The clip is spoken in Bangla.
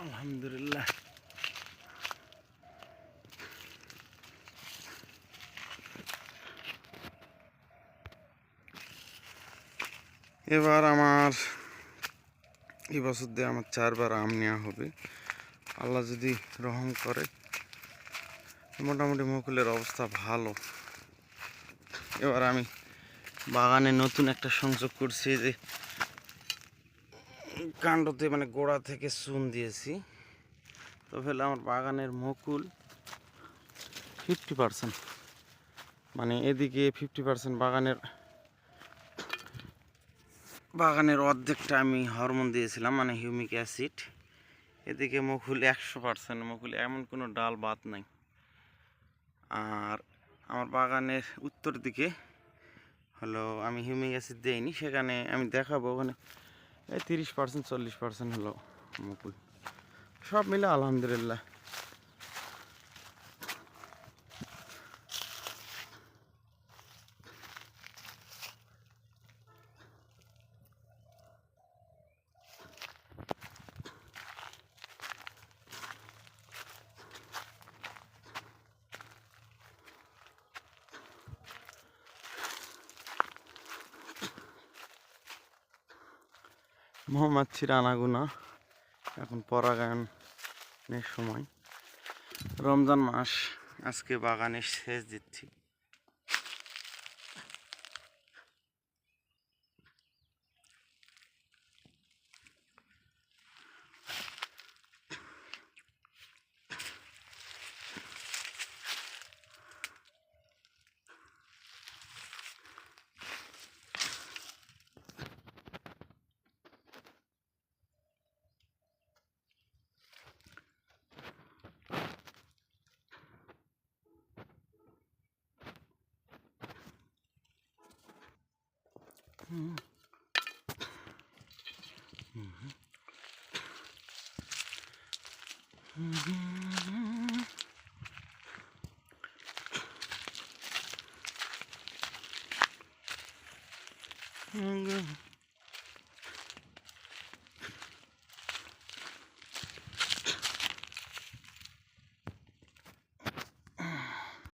আলহামদুলিল্লাহ। এবার আমার এই বছর দিয়ে আমার 4বার আম নেওয়া হবে, আল্লাহ যদি রহম করে। মোটামুটি মুকুলের অবস্থা ভালো। এবার আমি বাগানে নতুন একটা সংযোগ করছি, যে কাণ্ডতে মানে গোড়া থেকে চুন দিয়েছি। তো ফেলে আমার বাগানের মুকুল 50%, মানে এদিকে 50% বাগানের অর্ধেকটা আমি হরমোন দিয়েছিলাম, মানে হিউমিক অ্যাসিড। এদিকে মুকুল 100%, মুকুল এমন কোনো ডাল বাদ নাই। আর আমার বাগানের উত্তর দিকে হলো আমি হিউমিক অ্যাসিড দিইনি, সেখানে আমি দেখাবো। ওখানে 30% 40% হলো মুকুল। সব মিলে আলহামদুলিল্লাহ। মৌমাছির আনাগোনা, এখন পরাগায়নের সময়। রমজান মাস, আজকে বাগানে সেচ দিচ্ছি।